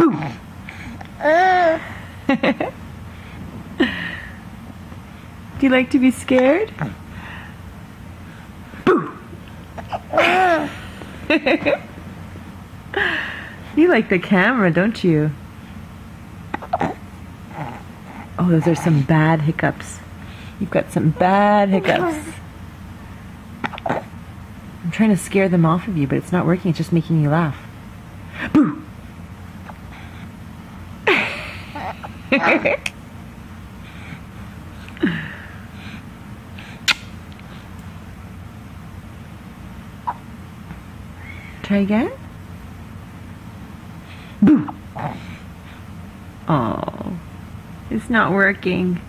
Boo! Do you like to be scared? Boo! You like the camera, don't you? Oh, those are some bad hiccups. You've got some bad hiccups. I'm trying to scare them off of you, but it's not working. It's just making you laugh. Boo! Try again. Boo! Oh, it's not working.